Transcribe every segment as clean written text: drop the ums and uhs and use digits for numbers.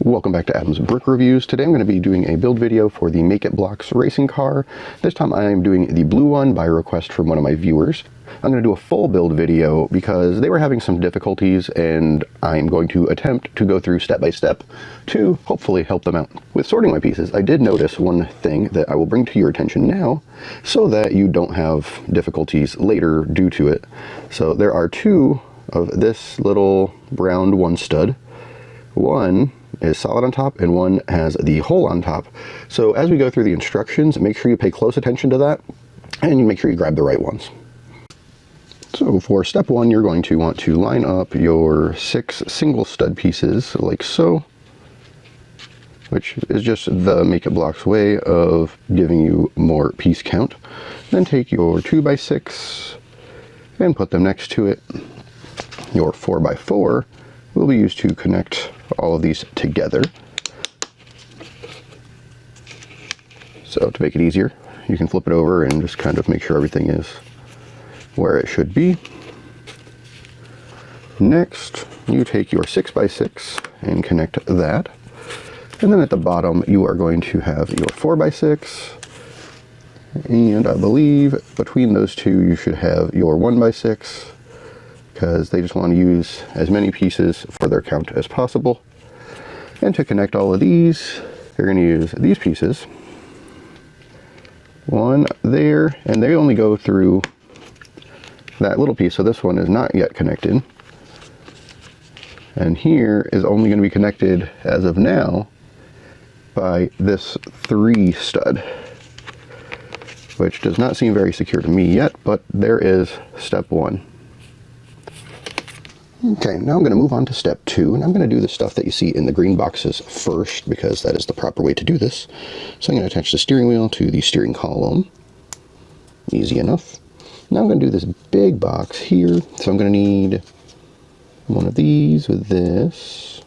Welcome back to Adam's Brick Reviews. Today I'm going to be doing a build video for the Make It Blocks racing car. This time I am doing the blue one by request from one of my viewers. I'm going to do a full build video because they were having some difficulties and I'm going to attempt to go through step by step to hopefully help them out. With sorting my pieces, I did notice one thing that I will bring to your attention now so that you don't have difficulties later due to it. So there are two of this little round one stud. One is solid on top and one has the hole on top. So as we go through the instructions, make sure you pay close attention to that and you make sure you grab the right ones. So for step one, you're going to want to line up your 6 single stud pieces like so, which is just the Make It Blocks way of giving you more piece count. Then take your 2x6 and put them next to it. Your 4x4 will be used to connect all of these together. So to make it easier, you can flip it over and just kind of make sure everything is where it should be. Next, you take your 6x6 and connect that. And then at the bottom, you are going to have your 4x6. And I believe between those two, you should have your 1x6, because they just want to use as many pieces for their count as possible. And to connect all of these, you're going to use these pieces. One there, and they only go through that little piece, so this one is not yet connected. And here is only going to be connected, as of now, by this 3 stud, which does not seem very secure to me yet, but there is step 1. Okay, now I'm going to move on to step 2, and I'm going to do the stuff that you see in the green boxes first, because that is the proper way to do this. So I'm going to attach the steering wheel to the steering column. Easy enough. Now I'm going to do this big box here, so I'm going to need one of these with this.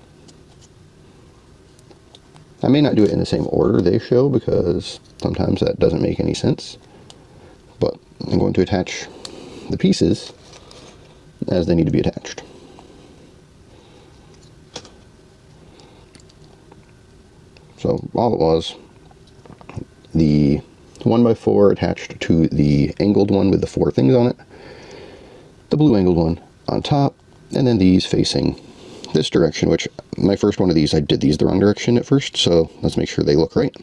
I may not do it in the same order they show, because sometimes that doesn't make any sense. But I'm going to attach the pieces as they need to be attached. So all it was, the 1x4 attached to the angled one with the 4 things on it, the blue angled one on top, and then these facing this direction, which my first one of these, I did these the wrong direction at first, so let's make sure they look right.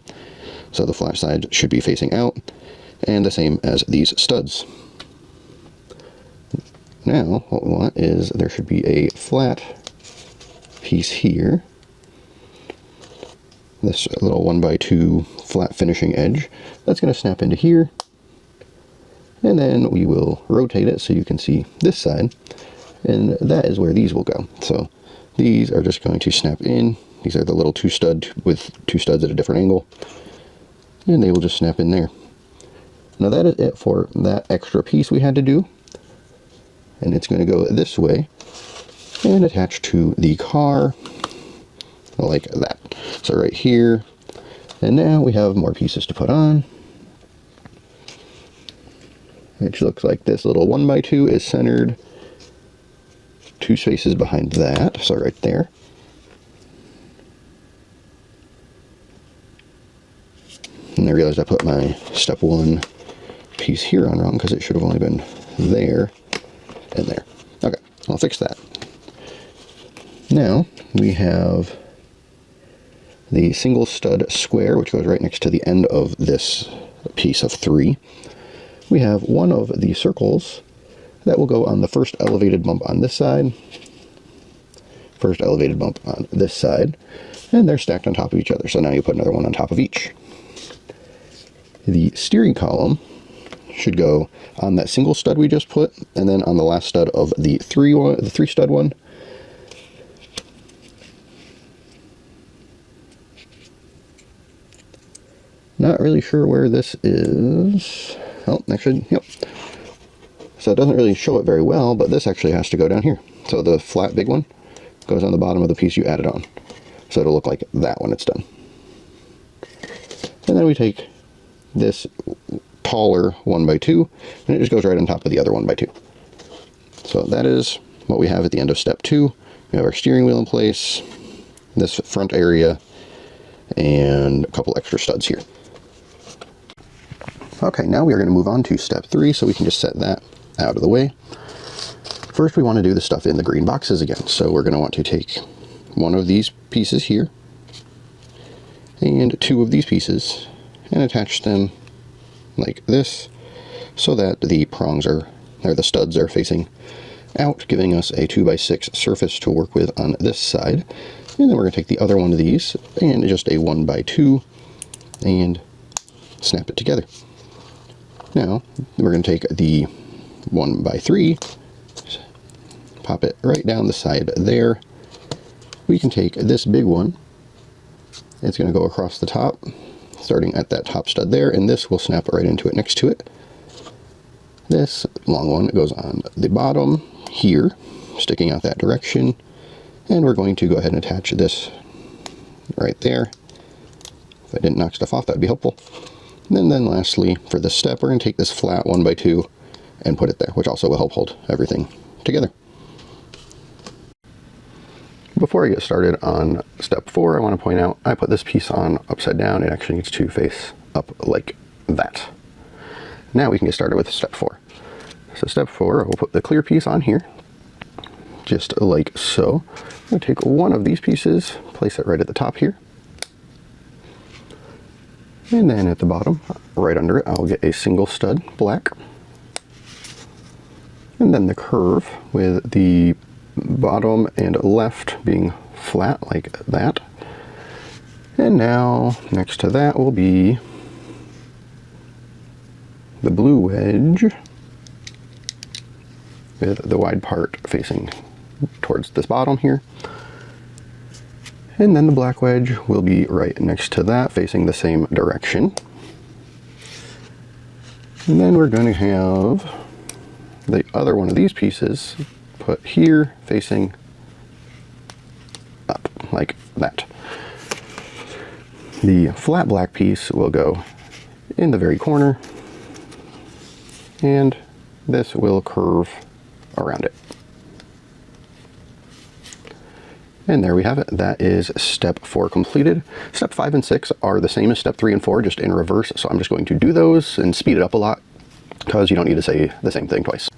So the flat side should be facing out, and the same as these studs. Now, what we want is there should be a flat piece here. This little 1x2 flat finishing edge. That's going to snap into here. And then we will rotate it so you can see this side. And that is where these will go. So these are just going to snap in. These are the little 2 stud with 2 studs at a different angle. And they will just snap in there. Now that is it for that extra piece we had to do. And it's going to go this way and attach to the car like that. So right here, and now we have more pieces to put on, which looks like this little 1x2 is centered 2 spaces behind that, so right there. And I realized I put my step 1 piece here on wrong, because it should have only been there and there. Okay, I'll fix that. Now we have the single stud square, which goes right next to the end of this piece of 3. We have one of the circles that will go on the first elevated bump on this side, first elevated bump on this side, and they're stacked on top of each other. So now you put another one on top of each. The steering column should go on that single stud we just put, and then on the last stud of the 3 stud one. Not really sure where this is. Oh, actually, yep. So it doesn't really show it very well, but this actually has to go down here. So the flat big one goes on the bottom of the piece you added on. So it'll look like that when it's done. And then we take this taller 1x2, and it just goes right on top of the other 1x2. So that is what we have at the end of step 2. We have our steering wheel in place, this front area and a couple extra studs here. Okay, now we are going to move on to step 3, so we can just set that out of the way. First, we want to do the stuff in the green boxes again. So we're going to want to take one of these pieces here and 2 of these pieces and attach them like this so that the prongs or the studs are facing out, giving us a 2x6 surface to work with on this side. And then we're going to take the other one of these and just a 1x2 and snap it together. Now we're going to take the 1x3, pop it right down the side there. We can take this big one, it's going to go across the top, starting at that top stud there, and this will snap right into it next to it. This long one goes on the bottom here, sticking out that direction, and we're going to go ahead and attach this right there. If I didn't knock stuff off, that would be helpful. And then lastly, for this step, we're going to take this flat 1x2 and put it there, which also will help hold everything together. Before I get started on step 4, I want to point out I put this piece on upside down. It actually needs to face up like that. Now we can get started with step 4. So step 4, we'll put the clear piece on here, just like so. I'm going to take one of these pieces, place it right at the top here. And then at the bottom, right under it, I'll get a single stud black. And then the curve with the bottom and left being flat like that. And now next to that will be the blue wedge with the wide part facing towards this bottom here. And then the black wedge will be right next to that, facing the same direction. And then we're going to have the other one of these pieces put here, facing up, like that. The flat black piece will go in the very corner, and this will curve around it. And there we have it. That is step 4 completed. Step 5 and 6 are the same as step 3 and 4, just in reverse. So I'm just going to do those and speed it up a lot because you don't need to say the same thing twice.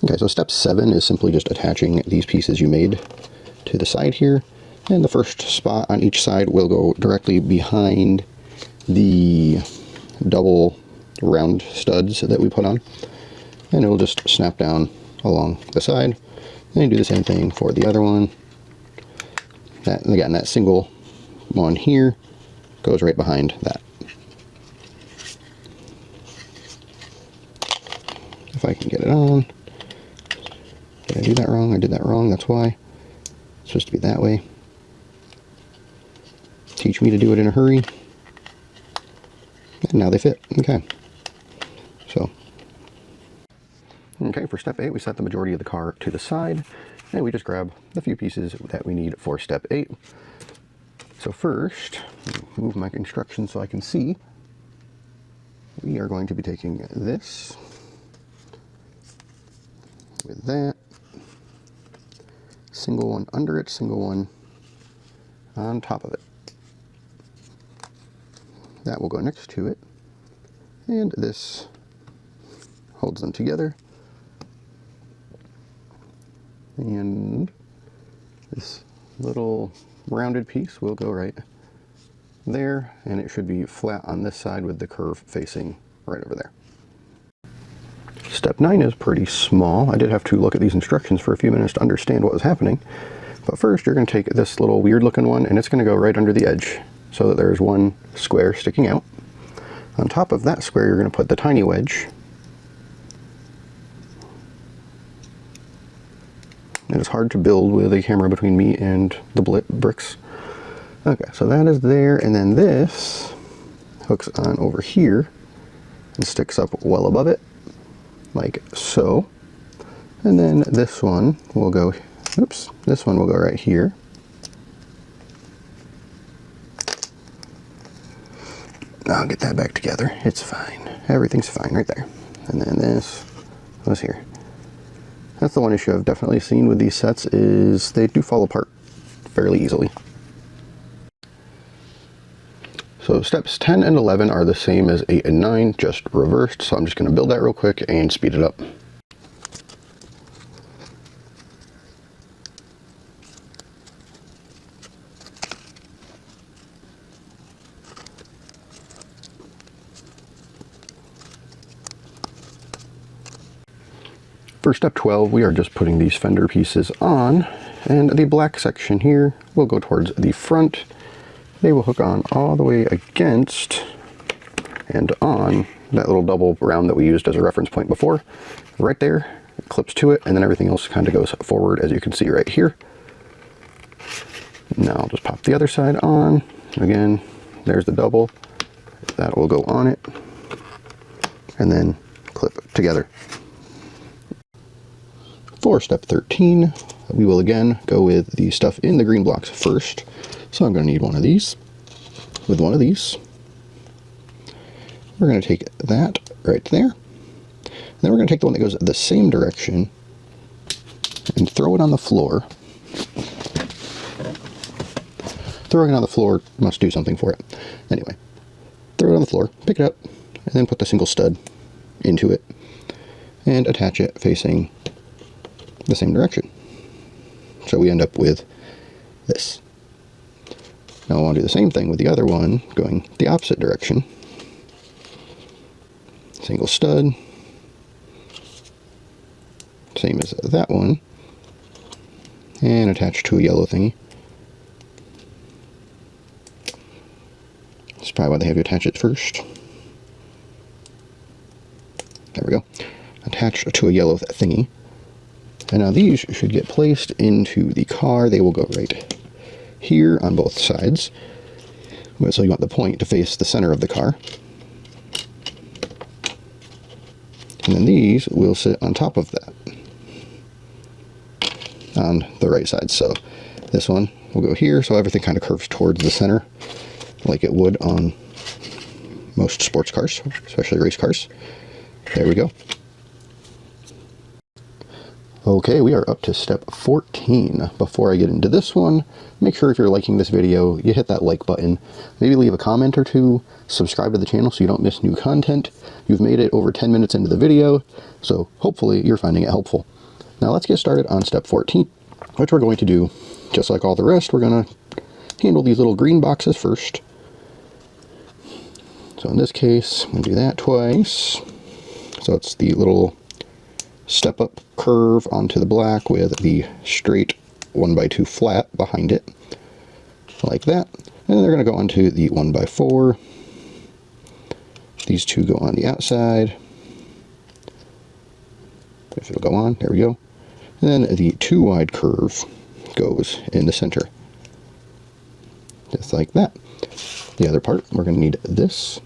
Okay, so step 7 is simply just attaching these pieces you made to the side here, and the first spot on each side will go directly behind the double round studs that we put on, and it'll just snap down along the side. And do the same thing for the other one. That, again, that single one here goes right behind that. If I can get it on. Did I do that wrong? I did that wrong, that's why. It's supposed to be that way. Teach me to do it in a hurry. And now they fit. Okay. So. Okay, for step 8, we set the majority of the car to the side, and we just grab the few pieces that we need for step 8. So first, move my instructions so I can see. We are going to be taking this with that. Single one under it, single one on top of it. That will go next to it, and this holds them together. And this little rounded piece will go right there, and it should be flat on this side with the curve facing right over there. Step 9 is pretty small. I did have to look at these instructions for a few minutes to understand what was happening. But first, you're going to take this little weird looking one, and it's going to go right under the edge so that there's one square sticking out. On top of that square, you're going to put the tiny wedge. It is hard to build with a camera between me and the bricks. Okay, so that is there, and then this hooks on over here and sticks up well above it, like so. And then this one will go, oops, this one will go right here. I'll get that back together. It's fine. Everything's fine right there. And then this goes here. That's the one issue I've definitely seen with these sets, is they do fall apart fairly easily. So steps 10 and 11 are the same as 8 and 9, just reversed. So I'm just going to build that real quick and speed it up. For step 12, we are just putting these fender pieces on, and the black section here will go towards the front. They will hook on all the way against and on that little double round that we used as a reference point before. Right there, it clips to it, and then everything else kind of goes forward, as you can see right here. Now I'll just pop the other side on. Again, there's the double. That will go on it, and then clip it together. For step 13, we will again go with the stuff in the green blocks first. So I'm going to need one of these. With one of these, we're going to take that right there. Then we're going to take the one that goes the same direction and throw it on the floor. Throwing it on the floor must do something for it. Anyway, throw it on the floor, pick it up, and then put the single stud into it and attach it facing the same direction. So we end up with this. Now I want to do the same thing with the other one going the opposite direction. Single stud, same as that one, and attach to a yellow thingy. That's probably why they have you attach it first. There we go. Attach to a yellow thingy. And now these should get placed into the car. They will go right here on both sides. So you want the point to face the center of the car. And then these will sit on top of that on the right side. So this one will go here, so everything kind of curves towards the center like it would on most sports cars, especially race cars. There we go. Okay, we are up to step 14. Before I get into this one, make sure if you're liking this video, you hit that like button. Maybe leave a comment or two, subscribe to the channel so you don't miss new content. You've made it over 10 minutes into the video, so hopefully you're finding it helpful. Now let's get started on step 14, which we're going to do, just like all the rest, we're going to handle these little green boxes first. So in this case, I'm going to do that twice. So it's the little step up curve onto the black with the straight 1x2 flat behind it, like that. And then they're going to go onto the 1x4. These two go on the outside. If it'll go on, there we go. And then the 2 wide curve goes in the center, just like that. The other part, we're going to need this.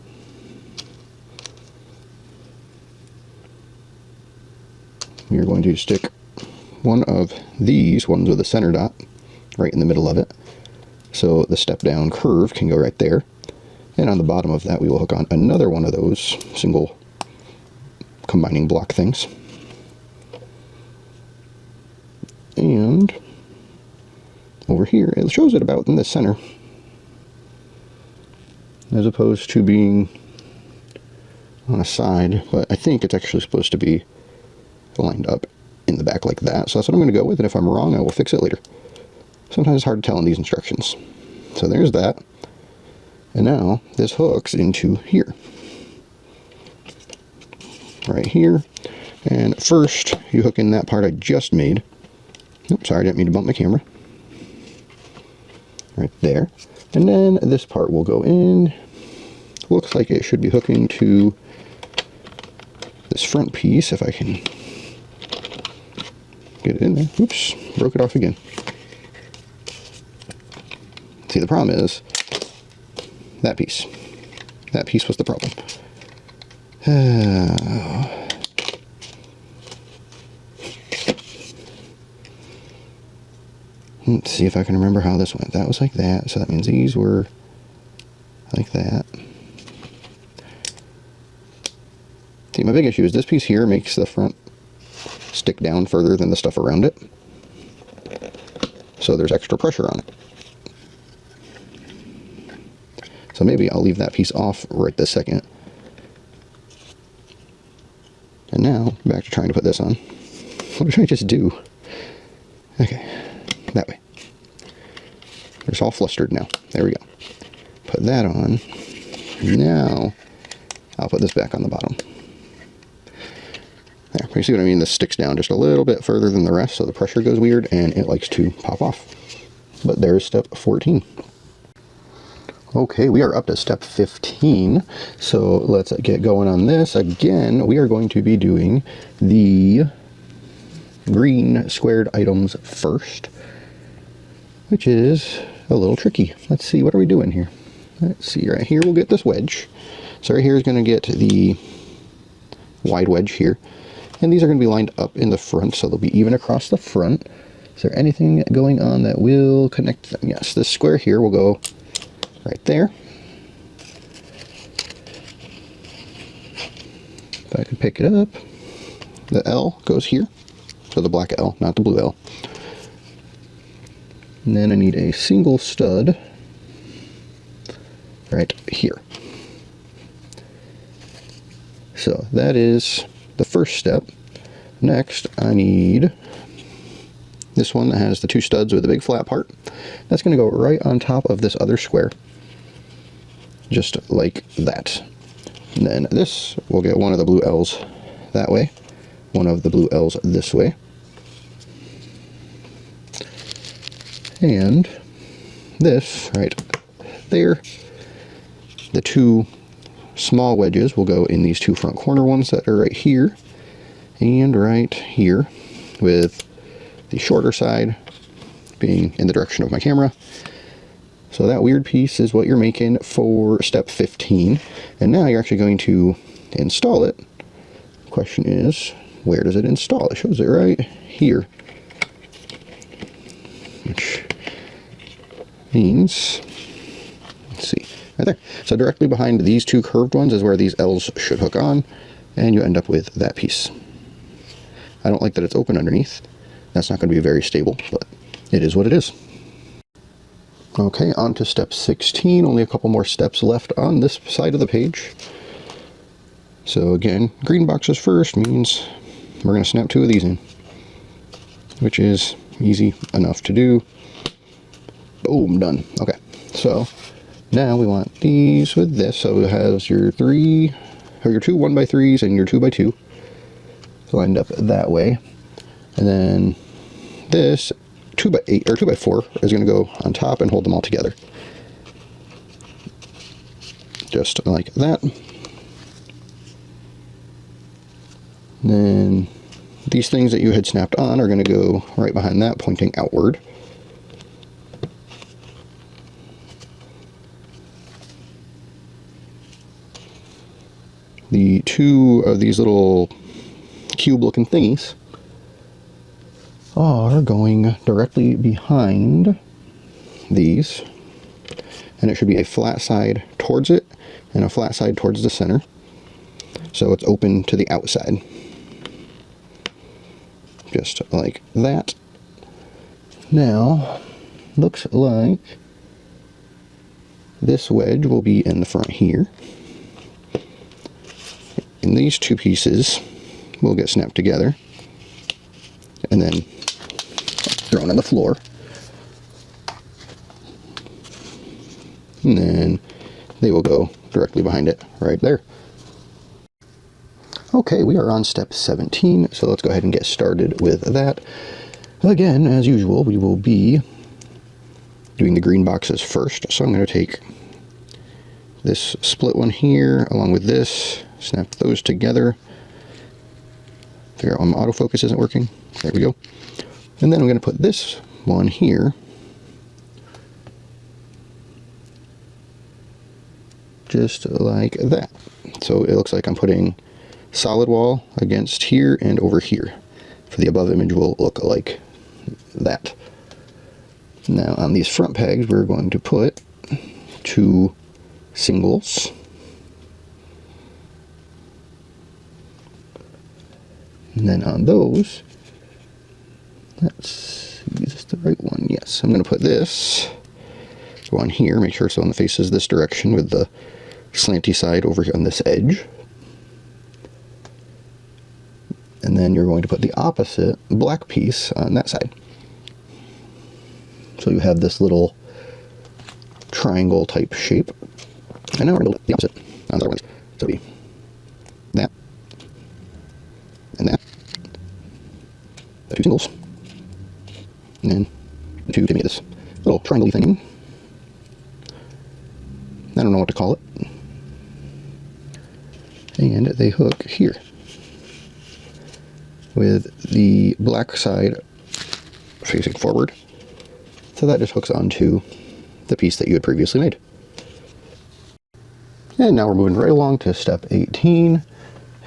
You're going to stick one of these ones with a center dot right in the middle of it, so the step down curve can go right there. And on the bottom of that, we will hook on another one of those single combining block things. And over here, it shows it about in the center, as opposed to being on a side, but I think it's actually supposed to be lined up in the back like that. So that's what I'm going to go with, and if I'm wrong, I will fix it later. Sometimes it's hard to tell in these instructions. So there's that. And now this hooks into here. Right here. And first, you hook in that part I just made. Oops, sorry, I didn't mean to bump my camera. Right there. And then this part will go in. Looks like it should be hooking to this front piece, if I can get it in there. Oops, broke it off again. See, the problem is that piece. That piece was the problem. Let's see if I can remember how this went. That was like that, so that means these were like that. See, my big issue is this piece here makes the front stick down further than the stuff around it. So there's extra pressure on it. So maybe I'll leave that piece off right this second. And now, back to trying to put this on. What did I just do? Okay, that way. It's all flustered now. There we go. Put that on. Now, I'll put this back on the bottom. There, you see what I mean? This sticks down just a little bit further than the rest, so the pressure goes weird, and it likes to pop off. But there's step 14. Okay, we are up to step 15, so let's get going on this. Again, we are going to be doing the green squared items first, which is a little tricky. Let's see, what are we doing here? Let's see, right here we'll get this wedge. So right here is going to get the wide wedge here, and these are going to be lined up in the front, so they'll be even across the front. Is there anything going on that will connect them? Yes, this square here will go right there. If I could pick it up, the L goes here, so the black L, not the blue L. And then I need a single stud right here. So that is the first step. Next, I need this one that has the two studs with the big flat part. That's going to go right on top of this other square, just like that. And then this will get one of the blue L's that way, one of the blue L's this way, and this right there. The two small wedges will go in these two front corner ones that are right here and right here, with the shorter side being in the direction of my camera. So that weird piece is what you're making for step 15. And now you're actually going to install it. The question is, where does it install? It shows it right here, which means, let's see, right there. So directly behind these two curved ones is where these L's should hook on, and you end up with that piece. I don't like that it's open underneath. That's not going to be very stable, but it is what it is. Okay, on to step 16. Only a couple more steps left on this side of the page. So again, green boxes first means we're going to snap two of these in, which is easy enough to do. Boom, done. Okay, so now we want these with this. So it has your three, or your two 1x3s and your 2x2 lined up that way. And then this 2x8 or 2x4 is going to go on top and hold them all together, just like that. And then these things that you had snapped on are going to go right behind that, pointing outward. The two of these little cube looking thingies are going directly behind these, and it should be a flat side towards it and a flat side towards the center, so it's open to the outside, just like that. Now looks like this wedge will be in the front here, and these two pieces will get snapped together and then thrown on the floor, and then they will go directly behind it right there. Okay, we are on step 17, so let's go ahead and get started with that. Again, as usual, we will be doing the green boxes first, so I'm going to take this split one here along with this, snap those together, figure out why my autofocus isn't working. There we go. And then I'm going to put this one here just like that. So it looks like I'm putting solid wall against here and over here. For the above image will look like that. Now on these front pegs we're going to put 2 singles. And then on those, let's see, is this the right one? Yes, I'm going to put this one here, make sure it's the one that faces this direction with the slanty side over here on this edge. And then you're going to put the opposite black piece on that side. So you have this little triangle type shape. And now we're going to do the opposite on the other one. So it'll be that and that. The 2 singles. And then the 2 give me this little triangle thing. I don't know what to call it. And they hook here with the black side facing forward. So that just hooks onto the piece that you had previously made. And now we're moving right along to step 18.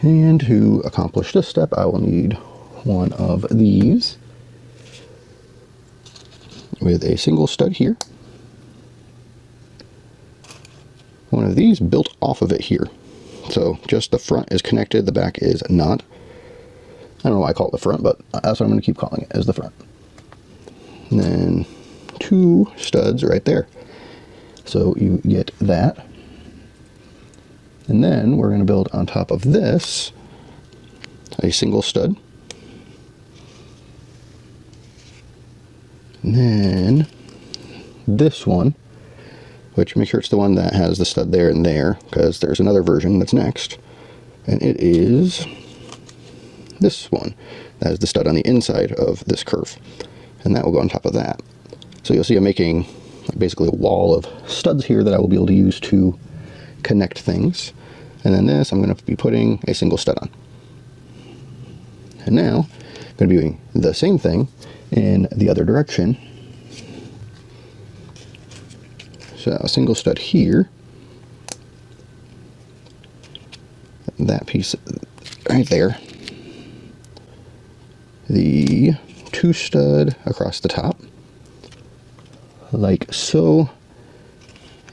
And to accomplish this step, I will need one of these with a single stud here. One of these built off of it here. So just the front is connected, the back is not. I don't know why I call it the front, but that's what I'm going to keep calling it, as the front. And then 2 studs right there. So you get that. And then we're going to build on top of this a single stud. And then this one, which make sure it's the one that has the stud there and there, because there's another version that's next. And it is this one that has the stud on the inside of this curve. And that will go on top of that. So you'll see I'm making basically a wall of studs here that I will be able to use to connect things. And then this I'm going to be putting a single stud on. And now I'm going to be doing the same thing in the other direction. So a single stud here. That piece right there. The 2 stud across the top, like so.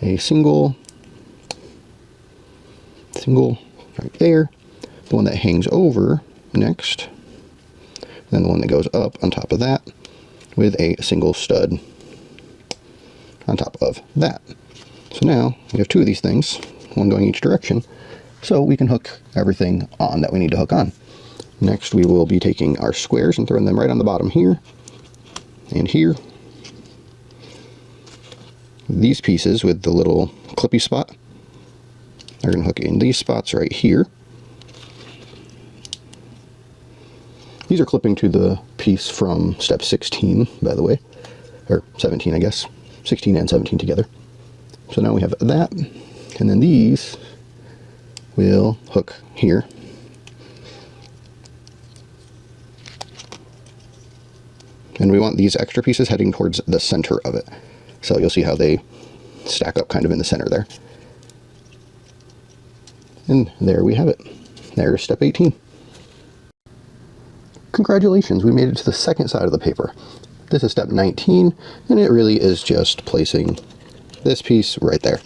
A single right there. The one that hangs over next. Then the one that goes up on top of that with a single stud on top of that. So now we have 2 of these things, one going each direction, so we can hook everything on that we need to hook on. Next we will be taking our squares and throwing them right on the bottom here and here. These pieces with the little clippy spot are going to hook in these spots right here. These are clipping to the piece from step 16, by the way, or 17 I guess. 16 and 17 together. So now we have that, and then these will hook here. And we want these extra pieces heading towards the center of it. So you'll see how they stack up kind of in the center there. And there we have it. There's step 18. Congratulations, we made it to the second side of the paper. This is step 19, and it really is just placing this piece right there.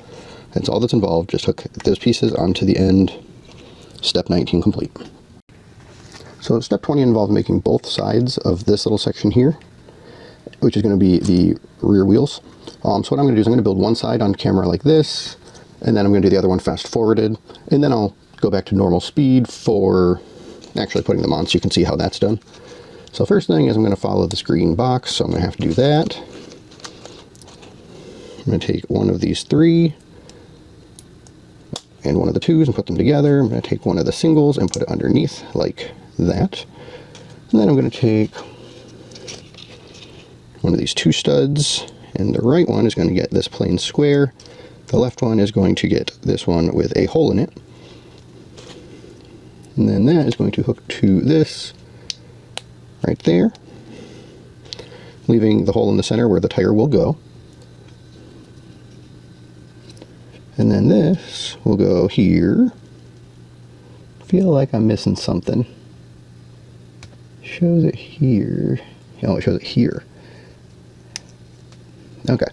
That's all that's involved. Just hook those pieces onto the end. Step 19 complete. So step 20 involves making both sides of this little section here, which is going to be the rear wheels. So what I'm going to do is I'm going to build one side on camera like this, and then I'm going to do the other one fast forwarded, and then I'll go back to normal speed for actually putting them on so you can see how that's done. So first thing is I'm going to follow this green box, so I'm going to have to do that. I'm going to take one of these 3 and one of the 2s and put them together. I'm going to take one of the singles and put it underneath like that. And then I'm going to take one of these 2 studs, and the right one is going to get this plain square. The left one is going to get this one with a hole in it. And then that is going to hook to this right there, leaving the hole in the center where the tire will go. And then this will go here. Feel like I'm missing something. Shows it here. Oh, it shows it here. Okay.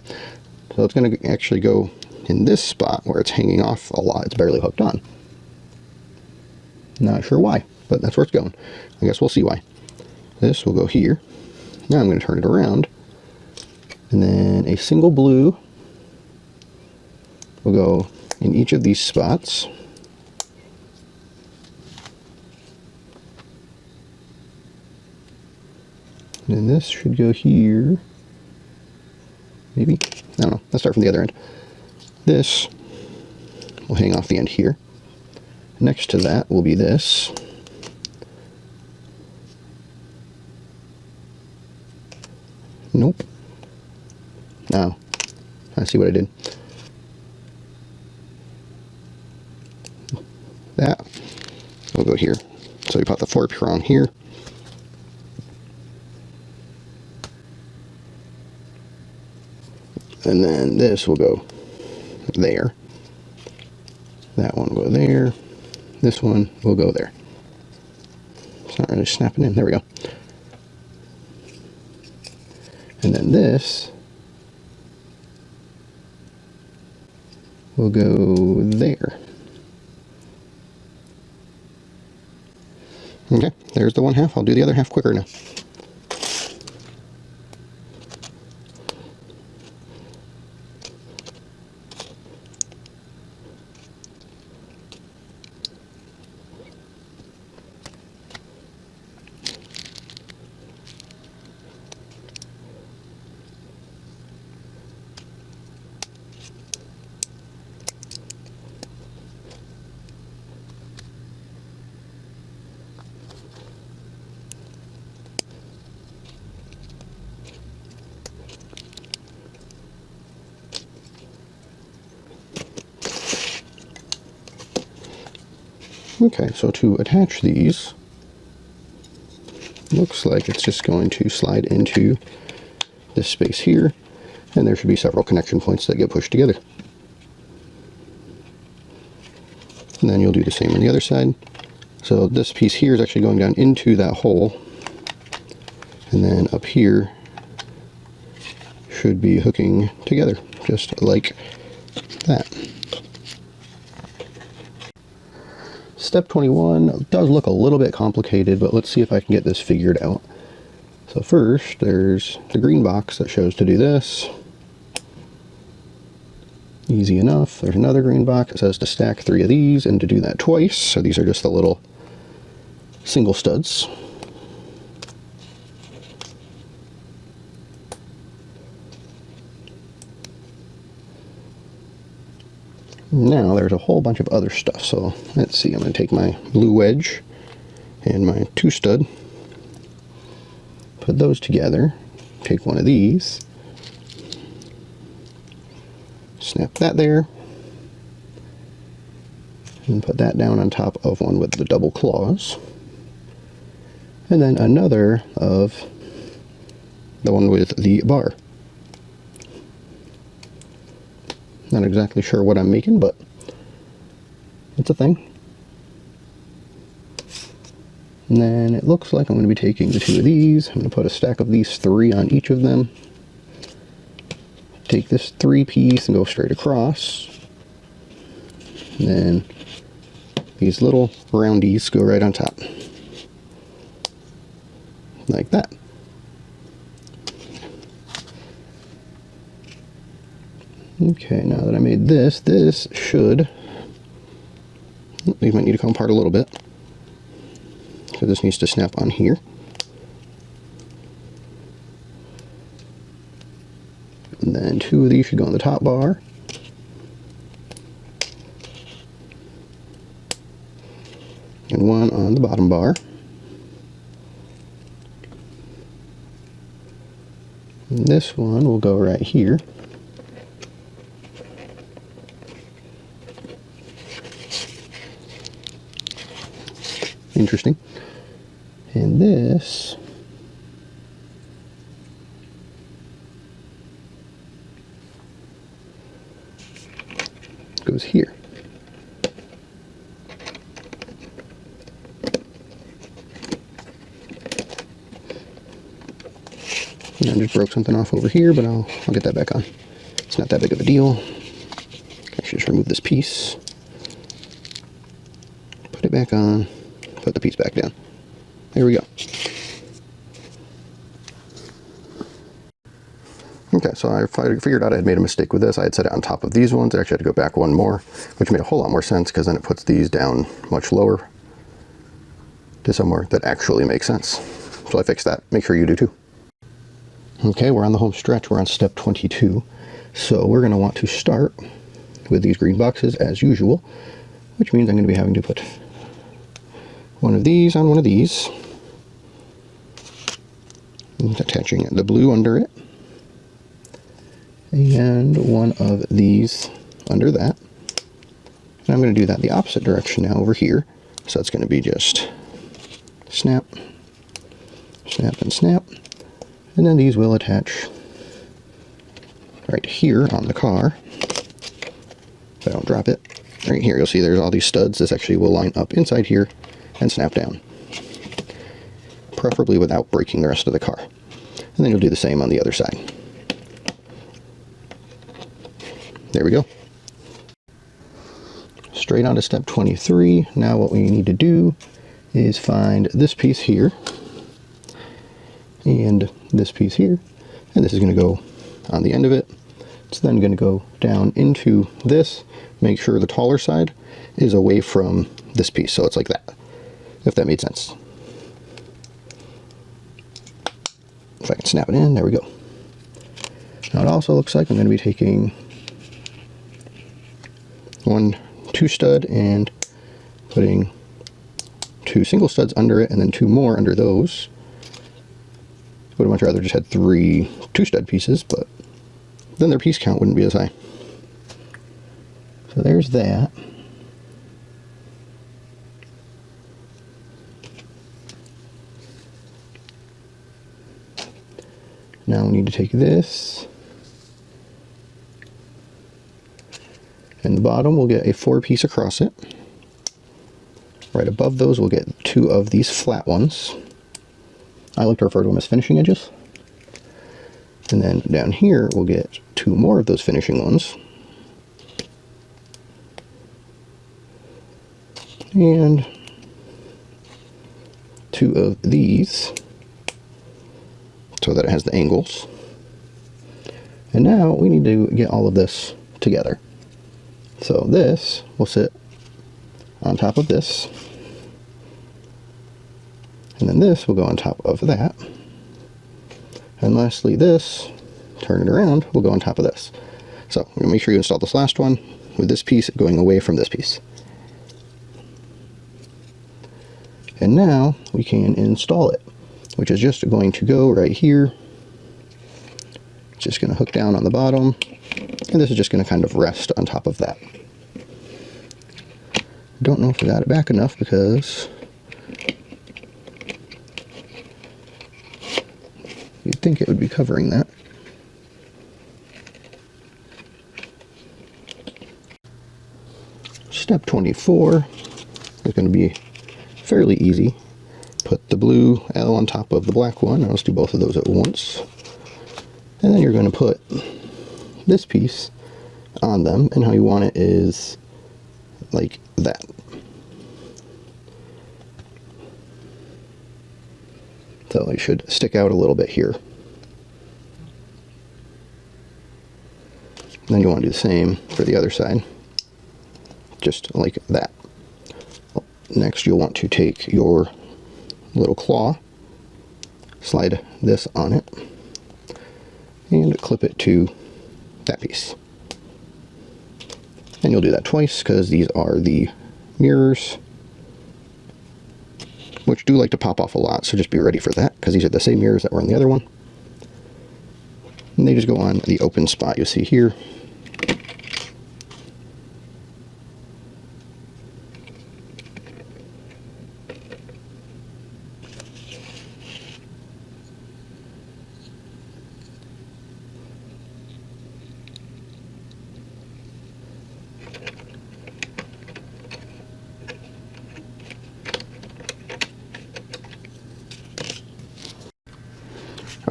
So it's going to actually go in this spot where it's hanging off a lot. It's barely hooked on. Not sure why, but that's where it's going. I guess we'll see why. This will go here. Now I'm going to turn it around. And then a single blue will go in each of these spots. And then this should go here. Maybe? I don't know. Let's start from the other end. This will hang off the end here. Next to that will be this. Nope. Oh, I see what I did. That will go here. So we put the 4-prong here. And then this will go there. That one will go there. This one will go there. It's not really snapping in. There we go. And then this will go there. Okay, there's the one half. I'll do the other half quicker now. Okay, so to attach these, looks like it's just going to slide into this space here, and there should be several connection points that get pushed together. And then you'll do the same on the other side. So this piece here is actually going down into that hole, and then up here should be hooking together, just like that. Step 21 does look a little bit complicated, but let's see if I can get this figured out. So first, there's the green box that shows to do this. Easy enough. There's another green box that says to stack 3 of these and to do that twice. So these are just the little single studs. Now there's a whole bunch of other stuff. So let's see, I'm going to take my blue wedge and my 2 stud, put those together, take one of these, snap that there, and put that down on top of one with the double claws, and then another of the one with the bar. Not exactly sure what I'm making, but it's a thing. And then it looks like I'm going to be taking the 2 of these. I'm going to put a stack of these 3 on each of them. Take this 3 piece and go straight across. And then these little roundies go right on top. Like that. Okay, now that I made this, this should, these might need to come apart a little bit. So this needs to snap on here. And then 2 of these should go on the top bar. And 1 on the bottom bar. And this one will go right here. Interesting. And this goes here. And I just broke something off over here, but I'll get that back on. It's not that big of a deal. I should just remove this piece. Put it back on. Put the piece back down. There we go. Okay, so I figured out I had made a mistake with this. I had set it on top of these ones. I actually had to go back one more, which made a whole lot more sense because then it puts these down much lower to somewhere that actually makes sense. So I fixed that. Make sure you do too. Okay, we're on the home stretch. We're on step 22. So we're going to want to start with these green boxes as usual, which means I'm going to be having to put one of these on one of these, and attaching the blue under it, and one of these under that. And I'm going to do that the opposite direction now over here. So it's going to be just snap, snap, and snap. And then these will attach right here on the car. If I don't drop it, right here you'll see there's all these studs. This actually will line up inside here and snap down, preferably without breaking the rest of the car. And then you'll do the same on the other side. There we go. Straight on to step 23. Now what we need to do is find this piece here and this piece here, and this is going to go on the end of it. It's then going to go down into this. Make sure the taller side is away from this piece, so it's like that, if that made sense. If I can snap it in, there we go. Now it also looks like I'm going to be taking two stud and putting 2 single studs under it, and then 2 more under those. Would have much rather just had 3 2-stud pieces, but then their piece count wouldn't be as high. So there's that. Now we need to take this, and the bottom we'll get a 4-piece across it. Right above those we'll get 2 of these flat ones. I like to refer to them as finishing edges. And then down here we'll get 2 more of those finishing ones. And 2 of these, so that it has the angles. And now we need to get all of this together. So this will sit on top of this, and then this will go on top of that, and lastly this, turn it around, will go on top of this. So make sure you install this last one with this piece going away from this piece. And now we can install it, which is just going to go right here. It's just going to hook down on the bottom, and this is just going to kind of rest on top of that. Don't know if I got it back enough because you'd think it would be covering that. Step 24 is going to be fairly easy. Put the blue L on top of the black one. Let's do both of those at once. And then you're going to put this piece on them, and how you want it is like that. So it should stick out a little bit here. And then you want to do the same for the other side, just like that. Next you'll want to take your little claw, slide this on it, and clip it to that piece. And you'll do that twice because these are the mirrors, which do like to pop off a lot, so just be ready for that because these are the same mirrors that were on the other one. And they just go on the open spot you see here.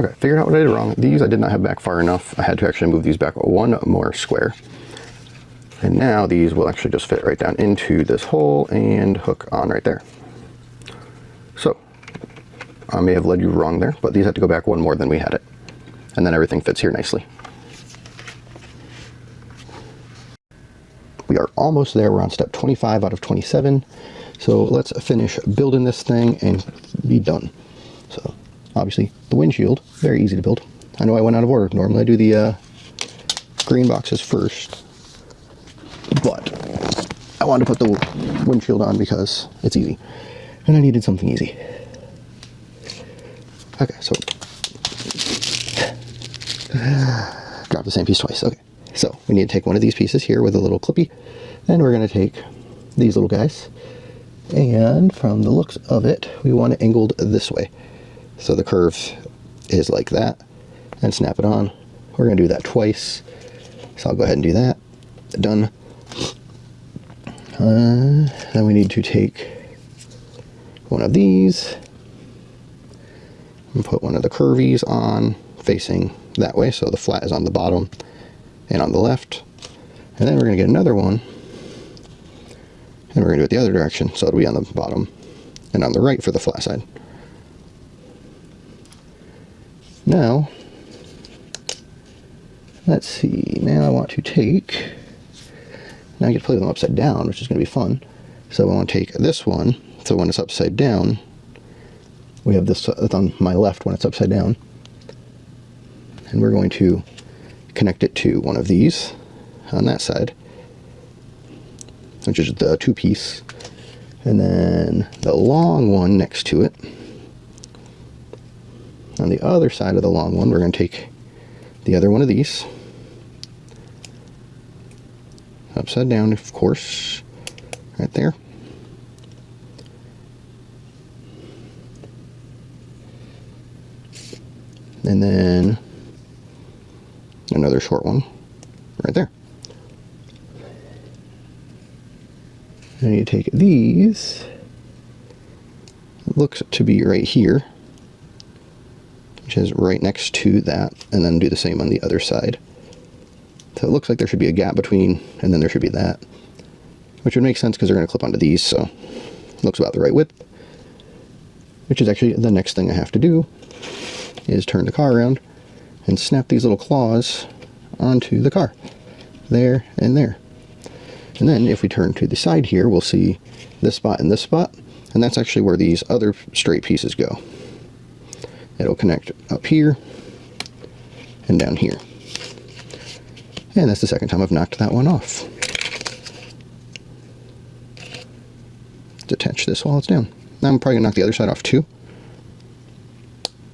Okay, figured out what I did wrong. These I did not have back far enough. I had to actually move these back one more square. And now these will actually just fit right down into this hole and hook on right there. So, I may have led you wrong there, but these had to go back one more than we had it. And then everything fits here nicely. We are almost there. We're on step 25 out of 27. So let's finish building this thing and be done. So obviously the windshield, very easy to build. I know I went out of order. Normally I do the green boxes first, but I wanted to put the windshield on because it's easy. And I needed something easy. Okay, so drop the same piece twice. Okay, so we need to take one of these pieces here with a little clippy, and we're going to take these little guys, and from the looks of it, we want it angled this way. So the curve is like that, and snap it on. We're going to do that twice, so I'll go ahead and do that. Done. Then we need to take one of these and put one of the curvies on facing that way, so the flat is on the bottom and on the left. And then we're going to get another one, and we're going to do it the other direction, so it'll be on the bottom and on the right for the flat side. Now, let's see, now I want to take, now I get to play them upside down, which is going to be fun. So I want to take this one, so when it's upside down, we have this on my left when it's upside down, and we're going to connect it to one of these on that side, which is the two-piece, and then the long one next to it. On the other side of the long one, we're going to take the other one of these, upside down, of course, right there. And then another short one right there. I need to take these, it looks to be right here, which is right next to that, and then do the same on the other side. So it looks like there should be a gap between, and then there should be that, which would make sense because they're going to clip onto these, so it looks about the right width, which is actually the next thing I have to do, is turn the car around and snap these little claws onto the car, there and there. And then if we turn to the side here, we'll see this spot and this spot, and that's actually where these other straight pieces go. It'll connect up here and down here. And that's the second time I've knocked that one off. Detach this while it's down. Now I'm probably gonna knock the other side off too.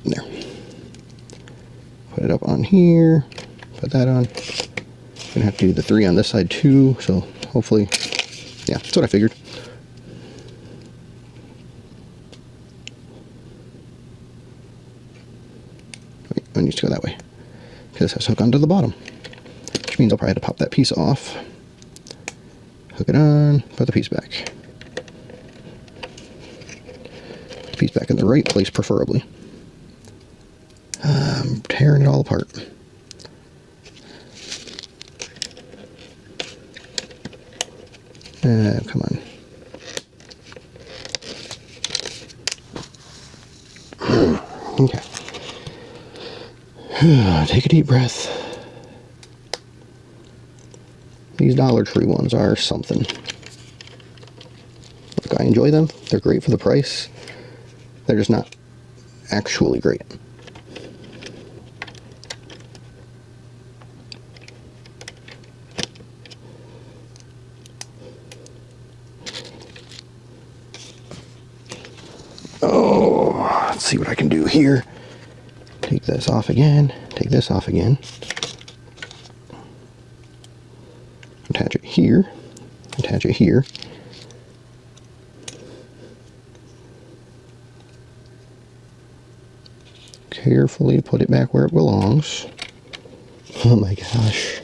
There. Put it up on here, put that on. Gonna have to do the 3 on this side too, so hopefully, yeah, that's what I figured. Wait, I need to go that way, because it has to hook onto the bottom, which means I'll probably have to pop that piece off, hook it on, put the piece back. Put the piece back in the right place, preferably. I'm tearing it all apart. Come on. Okay. Take a deep breath. These Dollar Tree ones are something. Look, I enjoy them. They're great for the price. They're just not actually great. Oh, let's see what I can do here. Take this off again, take this off again. Attach it here, attach it here. Carefully put it back where it belongs. Oh my gosh.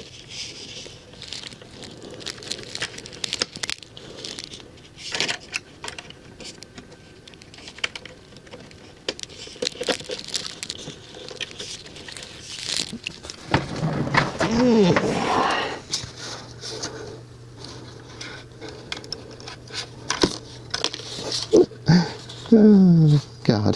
Oh, God.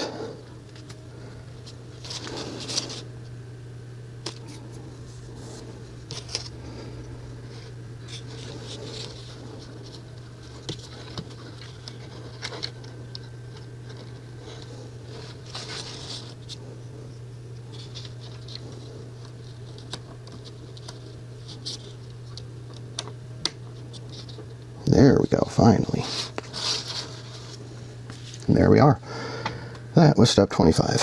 There we go, finally. And there we are. That was step 25.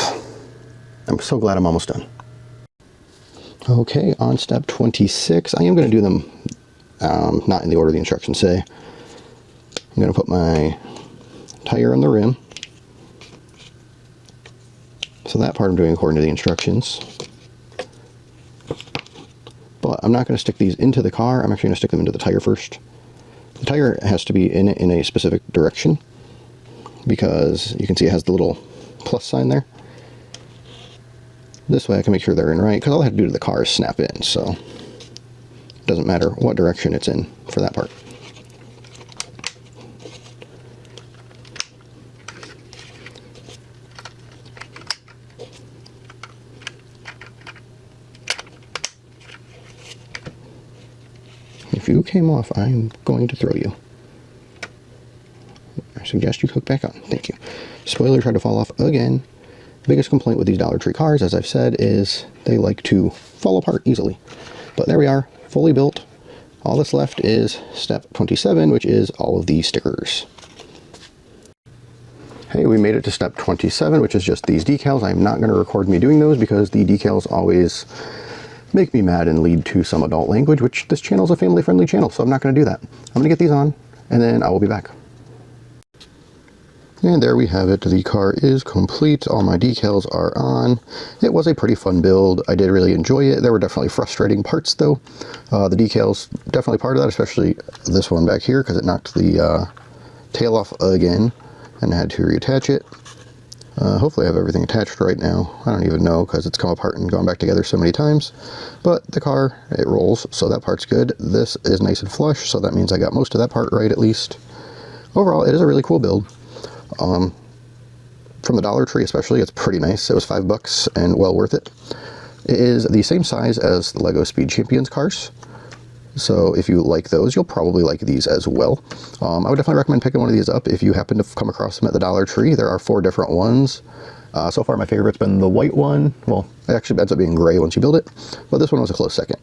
I'm so glad I'm almost done. Okay, on step 26, I am going to do them not in the order the instructions say. I'm going to put my tire on the rim. So that part I'm doing according to the instructions. But I'm not going to stick these into the car. I'm actually going to stick them into the tire first. The tire has to be in a specific direction because you can see it has the little plus sign there. This way I can make sure they're in right, because all I have to do to the car is snap in, so it doesn't matter what direction it's in for that part. If you came off, I'm going to throw you. I suggest you hook back on. Thank you. Spoiler tried to fall off again. Biggest complaint with these Dollar Tree cars, as I've said, is they like to fall apart easily. But there we are, fully built. All that's left is step 27, which is all of these stickers. Hey, we made it to step 27, which is just these decals. I'm not going to record me doing those because the decals always make me mad and lead to some adult language, which this channel is a family-friendly channel, so I'm not going to do that. I'm going to get these on, and then I will be back. And there we have it. The car is complete. All my decals are on. It was a pretty fun build. I did really enjoy it. There were definitely frustrating parts though. The decals, definitely part of that, especially this one back here because it knocked the tail off again and I had to reattach it. Hopefully I have everything attached right now. I don't even know because it's come apart and gone back together so many times. But the car, it rolls, so that part's good. This is nice and flush, so that means I got most of that part right at least. Overall, it is a really cool build. From the Dollar Tree especially, it's pretty nice. It was $5 and well worth it. It is the same size as the Lego Speed Champions cars. So if you like those, you'll probably like these as well. I would definitely recommend picking one of these up if you happen to come across them at the Dollar Tree. There are 4 different ones. So far my favorite's been the white one. Well, it actually ends up being gray once you build it, but this one was a close second.